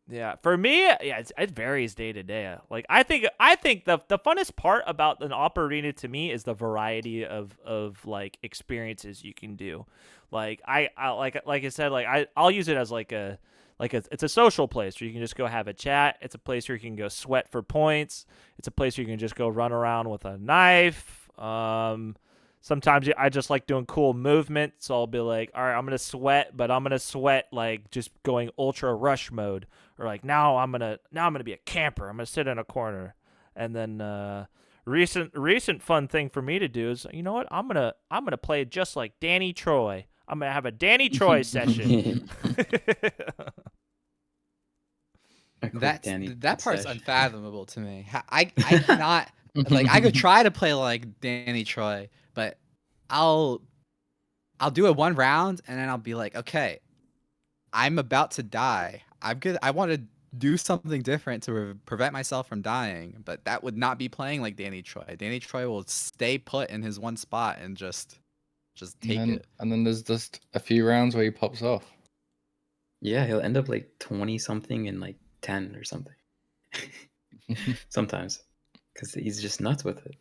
B: Yeah, for me, yeah, it varies day to day. Like I think the funnest part about an op arena to me is the variety of like experiences you can do. Like I like I said, like I'll use it as it's a social place where you can just go have a chat. It's a place where you can go sweat for points. It's a place where you can just go run around with a knife. Sometimes I just like doing cool movement, so I'll be like, all right, I'm gonna sweat, but I'm gonna sweat like just going ultra rush mode, or like now I'm gonna be a camper. I'm gonna sit in a corner, and then recent fun thing for me to do is, you know what, I'm gonna play just like Danny Troy. I'm gonna have a Danny Troy session.
A: That part's unfathomable to me. I cannot like I could try to play like Danny Troy, but I'll do it one round and then I'll be like, okay, I'm about to die. I'm good. I want to do something different to prevent myself from dying, but that would not be playing like Danny Troy. Danny Troy will stay put in his one spot and just take it.
D: And then there's just a few rounds where he pops off.
C: Yeah, he'll end up like 20 something in like 10 or something. Sometimes, because he's just nuts with it.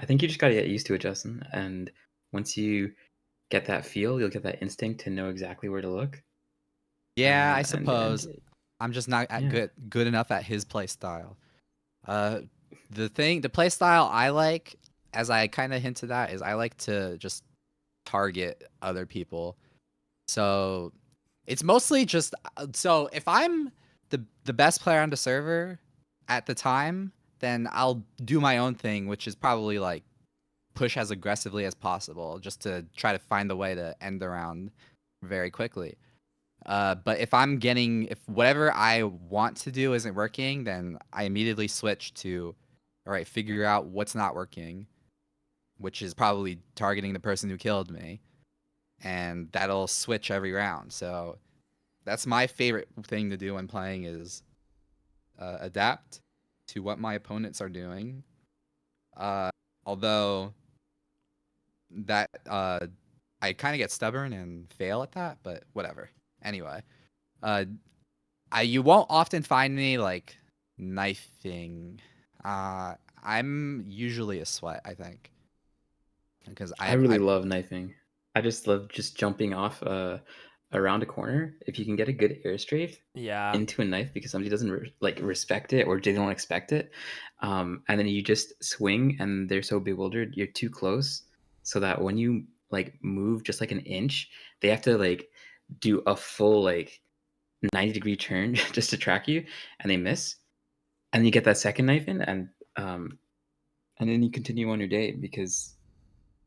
C: I think you just gotta get used to it, Justin. And once you get that feel, you'll get that instinct to know exactly where to look.
A: Yeah, I suppose. I'm just not good enough at his play style. The play style I like, as I kind of hinted at, is I like to just target other people. So it's mostly just so if I'm the best player on the server at the time, then I'll do my own thing, which is probably like push as aggressively as possible just to try to find the way to end the round very quickly. But if whatever I want to do isn't working, then I immediately switch to, all right, figure out what's not working, which is probably targeting the person who killed me, and that'll switch every round. So that's my favorite thing to do when playing is adapt to what my opponents are doing. Although that I kind of get stubborn and fail at that, but whatever. Anyway, you won't often find me like knifing. I'm usually a sweat, I think, because
C: I really love knifing. I just love just jumping off around a corner. If you can get a good air strafe
B: Yeah.
C: into a knife because somebody doesn't respect it or they don't expect it, and then you just swing and they're so bewildered you're too close, so that when you like move just like an inch, they have to like do a full like 90-degree turn just to track you, and they miss, and you get that second knife in, and then you continue on your day because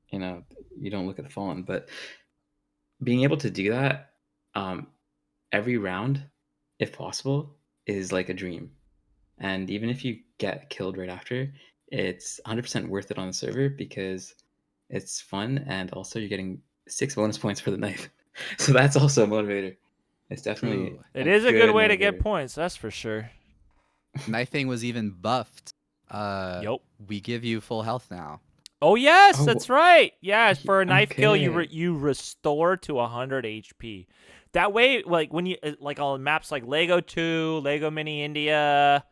C: you know you don't look at the phone. But being able to do that every round, if possible, is like a dream. And even if you get killed right after, it's 100% worth it on the server because it's fun, and also you're getting 6 bonus points for the knife. So that's also a motivator. It's definitely
A: True.
B: It is a good way to get
C: motivator.
B: points, that's for sure.
A: knifing was even buffed.
B: Yup.
A: We give you full health now.
B: Oh yes,
C: Oh,
B: that's right. Yeah, for a knife kill,
C: okay.
B: you restore to 100 HP. That way, like when you like on maps like Lego 2, Lego Mini India,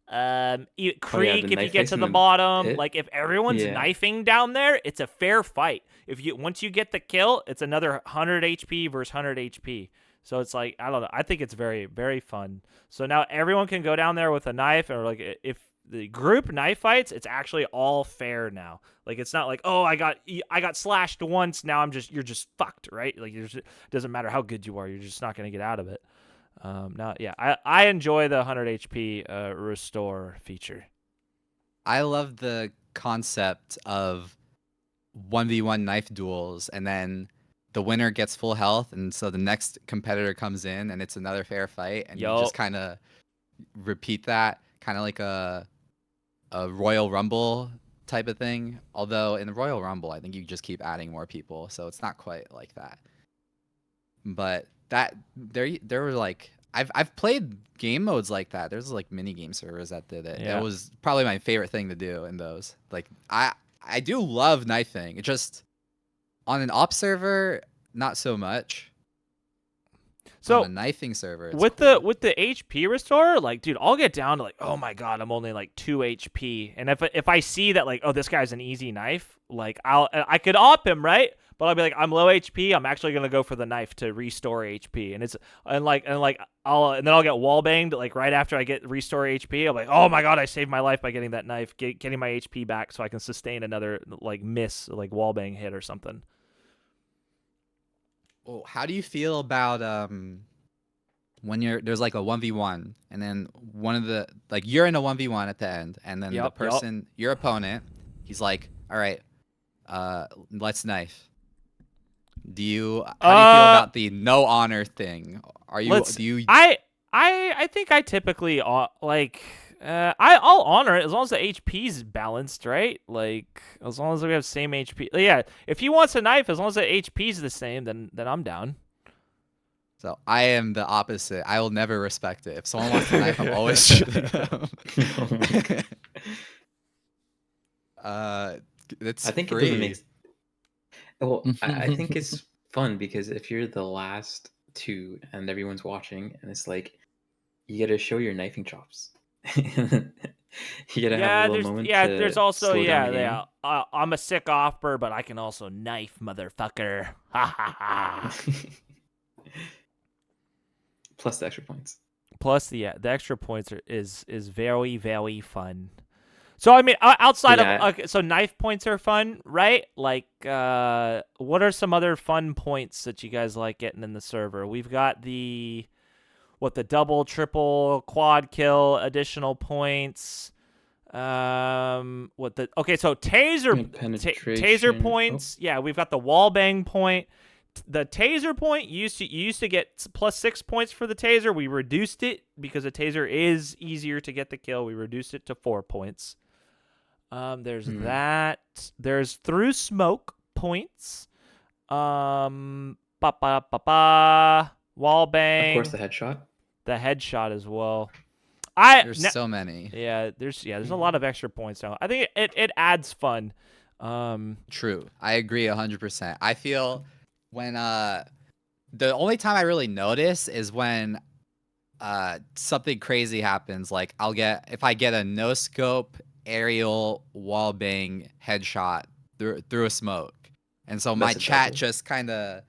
B: Creek,
C: the
B: if you
C: knife
B: get
C: face
B: to
C: in
B: the
C: the
B: bottom,
C: pit?
B: like if everyone's
C: Yeah.
B: knifing down there, it's a fair fight. If you once you get the kill, it's another 100 HP versus 100 HP. So it's like I don't know. I think it's very very fun. So now everyone can go down there with a knife, or like if the group knife fights, it's actually all fair now. Like it's not like, oh, I got slashed once, now you're just fucked, right? Like it doesn't matter how good you are, you're just not gonna get out of it. Now, yeah, I enjoy the 100 HP restore feature.
A: I love the concept of 1v1 knife duels, and then the winner gets full health, and so the next competitor comes in, and it's another fair fight, and you just kind of repeat that, kind of like a Royal Rumble type of thing. Although in the Royal Rumble, I think you just keep adding more people, so it's not quite like that. But there were like I've played game modes like that. There's like mini game servers that did it.
B: Yeah.
A: It was probably my favorite thing to do in those. Like I do love knifing. It just on an op server, not so much.
B: So
A: on a knifing server, it's
B: with
A: cool.
B: the HP restore, like, dude, I'll get down to like, oh my god, I'm only like 2 HP, and if I see that like, oh, this guy's an easy knife, like I could op him, right? But I'll be like, I'm low HP. I'm actually gonna go for the knife to restore HP, and then I'll get wallbanged like right after I get restore HP. I'm like, oh my god, I saved my life by getting that knife, getting my HP back, so I can sustain another like miss, like wallbang hit or something.
A: Well, how do you feel about when there's like a 1v1, and then one of the like you're in a 1v1 at the end, and then the person your opponent, he's like, all right, let's knife. How do you feel about the no honor thing?
B: I think I typically I'll honor it as long as the HP's balanced, right? Like as long as we have same HP. Yeah, if he wants a knife, as long as the HP's the same, then I'm down.
A: So I am the opposite. I will never respect it. If someone wants a knife, I'm always shooting them. It's
C: I think
A: free.
C: it doesn't make. Well, I think it's fun because if you're the last two and everyone's watching, and it's like you got to show your knifing chops. You gotta have a little moment.
B: There's also
C: slow down the game.
B: I'm a sick offer, but I can also knife, motherfucker. Ha ha ha.
C: Plus the extra points.
B: Plus the extra points is very very fun. So I mean, outside of so knife points are fun, right? Like, what are some other fun points that you guys like getting in the server? We've got the double, triple, quad kill, additional points. So taser points. Oh. Yeah, we've got the wallbang point. The taser point you used to get +6 points for the taser. We reduced it because a taser is easier to get the kill. We reduced it to 4 points. There's that. There's through smoke points. Wallbang.
C: Of course, the headshot.
B: The headshot as well.
A: There's so many.
B: Yeah, there's a lot of extra points now. I think it adds fun.
A: True. I agree 100%. I feel when the only time I really notice is when something crazy happens. Like if I get a no scope aerial wallbang headshot through a smoke, and so my
C: That's a
A: chat
C: W.
A: just kind of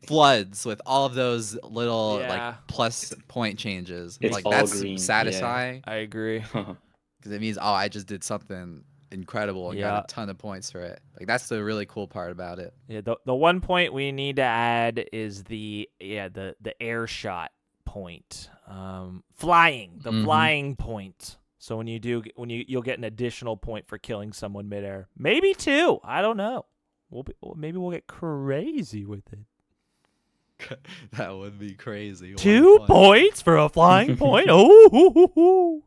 A: floods with all of those little like
B: Yeah.
A: plus point changes.
C: It's
A: Like
C: all
A: that's
C: green, yeah.
A: satisfying
B: I agree.
A: because it means I just did something incredible and got
B: Yeah.
A: a ton of points for it. Like that's the really cool part about it.
B: Yeah, the one point we need to add is the air shot point. Flying, the
D: Mhm.
B: flying point. So when you'll get an additional point for killing someone midair. Maybe 2. I don't know. Maybe we'll get crazy with it.
A: That would be crazy.
B: 2 points for a flying point. Oh.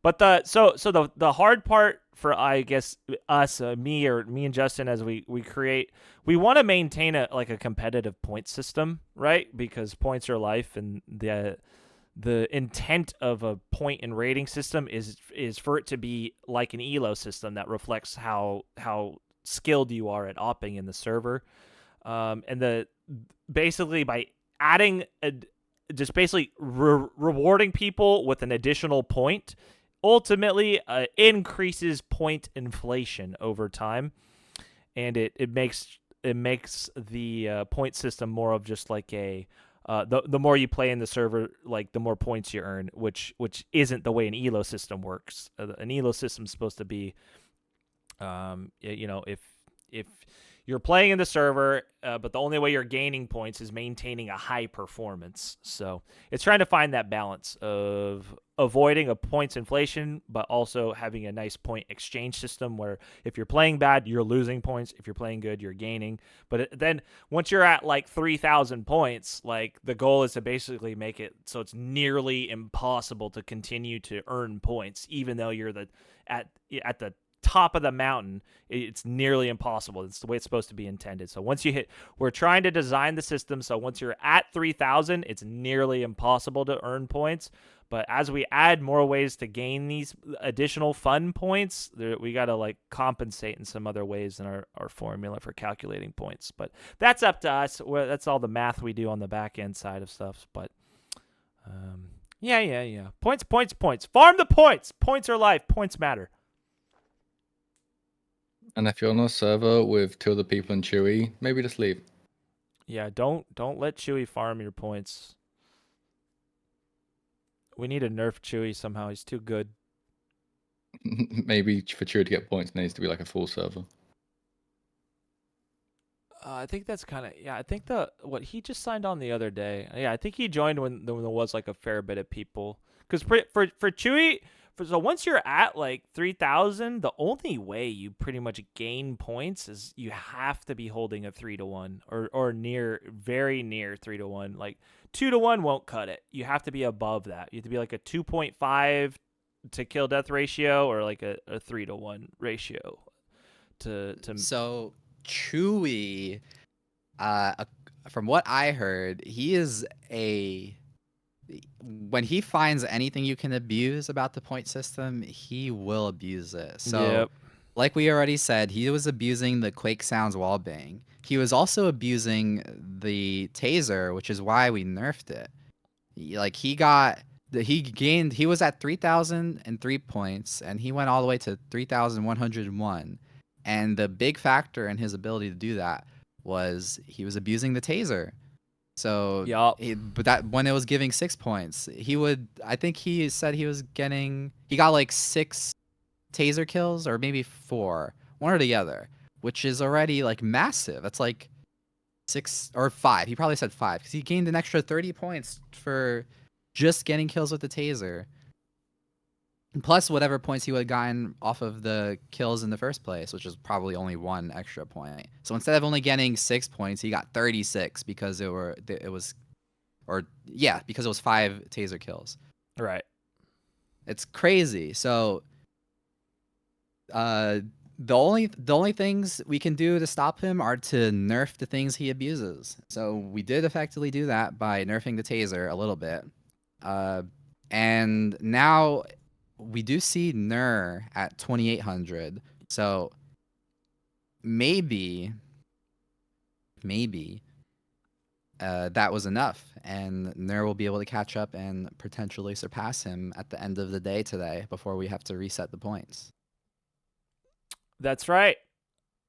B: But the hard part for, I guess, us, me and Justin, as we create, we want to maintain a competitive point system, right? Because points are life, and the intent of a point and rating system is for it to be like an elo system that reflects how skilled you are at opping in the server, and basically by adding just basically rewarding people with an additional point ultimately increases point inflation over time, and it makes the point system more of just like a the more you play in the server, like the more points you earn, which isn't the way an elo system works. An elo system is supposed to be, if you're playing in the server, but the only way you're gaining points is maintaining a high performance. So it's trying to find that balance of avoiding a points inflation, but also having a nice point exchange system where if you're playing bad, you're losing points. If you're playing good, you're gaining. But then once you're at like 3,000 points, like the goal is to basically make it so it's nearly impossible to continue to earn points, even though you're at the top of the mountain. It's nearly impossible. It's the way it's supposed to be intended. So once you we're trying to design the system so once you're at 3,000, it's nearly impossible to earn points. But as we add more ways to gain these additional fun points, we got to like compensate in some other ways in our formula for calculating points. But that's up to us. That's all the math we do on the back end side of stuff. But yeah. Points. Farm the points. Points are life. Points matter.
D: And if you're on a server with 2 other people and Chewy, maybe just leave.
B: Yeah, don't let Chewy farm your points. We need to nerf Chewy somehow. He's too good.
D: Maybe for Chewy to get points, it needs to be like a full server.
B: I think that's kind of, I think what he just signed on the other day. Yeah, I think he joined when there was like a fair bit of people. Because for Chewy, so once you're at like 3,000, the only way you pretty much gain points is you have to be holding a 3-1 or very near 3-1. Like 2-1 won't cut it. You have to be above that. You have to be like a 2.5 to kill death ratio or like a 3-1 ratio to.
A: So Chewy, from what I heard, he is when he finds anything you can abuse about the point system, he will abuse it. So, like we already said, he was abusing the Quake Sounds wallbang. He was also abusing the taser, which is why we nerfed it. He was at 3,003 points, and he went all the way to 3,101. And the big factor in his ability to do that was he was abusing the taser. So, but that when it was giving 6 points, I think he said he got like 6 taser kills or maybe 4, one or the other, which is already like massive. That's like 6 or 5. He probably said 5 because he gained an extra 30 points for just getting kills with the taser. Plus whatever points he would have gotten off of the kills in the first place, which is probably only 1 extra point. So instead of only getting 6 points, he got 36 because it was 5 taser kills.
B: Right.
A: It's crazy. So the only things we can do to stop him are to nerf the things he abuses. So we did effectively do that by nerfing the taser a little bit. And now we do see Nur at 2,800. So maybe that was enough, and Nair will be able to catch up and potentially surpass him at the end of the day today before we have to reset the points.
B: That's right.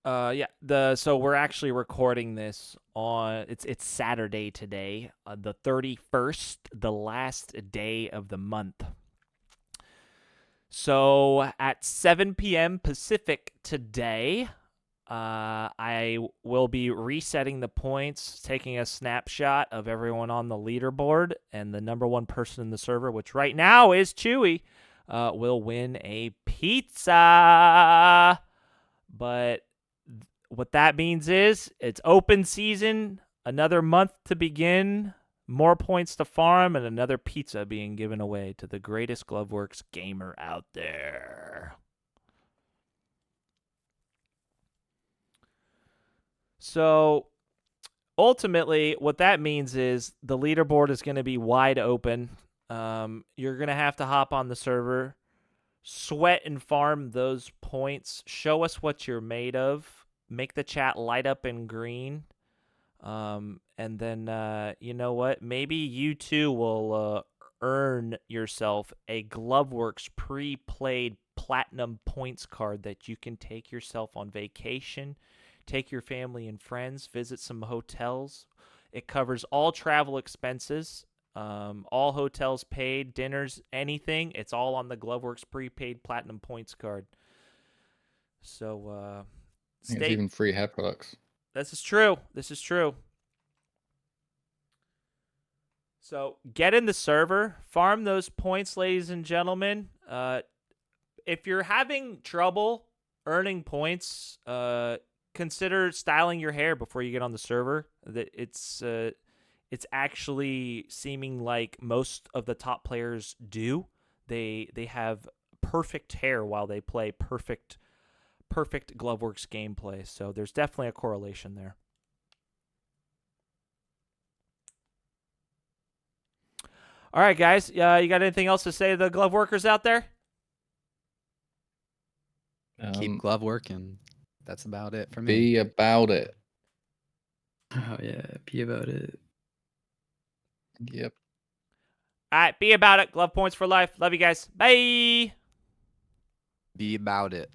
B: So we're actually recording this on it's Saturday today, the 31st, the last day of the month. So at 7 p.m. Pacific today, I will be resetting the points, taking a snapshot of everyone on the leaderboard, and the number one person in the server, which right now is Chewy, will win a pizza. But what that means is it's open season, another month to begin, more points to farm, and another pizza being given away to the greatest GloveWorks gamer out there. So ultimately, what that means is the leaderboard is going to be wide open. You're going to have to hop on the server, sweat and farm those points, show us what you're made of, make the chat light up in green. And then, you know what? Maybe you too will earn yourself a GloveWorks pre-played platinum points card that you can take yourself on vacation, take your family and friends, visit some hotels. It covers all travel expenses, all hotels paid, dinners, anything. It's all on the GloveWorks prepaid platinum points card. So,
D: It's even free hair products.
B: This is true. This is true. So get in the server, farm those points, ladies and gentlemen. If you're having trouble earning points, consider styling your hair before you get on the server. It's actually seeming like most of the top players do. They have perfect hair while they play perfect GloveWorks gameplay. So there's definitely a correlation there. All right, guys. You got anything else to say to the glove workers out there?
A: Keep glove working. That's about it for me.
D: Be about it.
C: Oh yeah, be about it.
D: Yep.
B: All right, be about it. Glove points for life. Love you guys. Bye.
A: Be about it.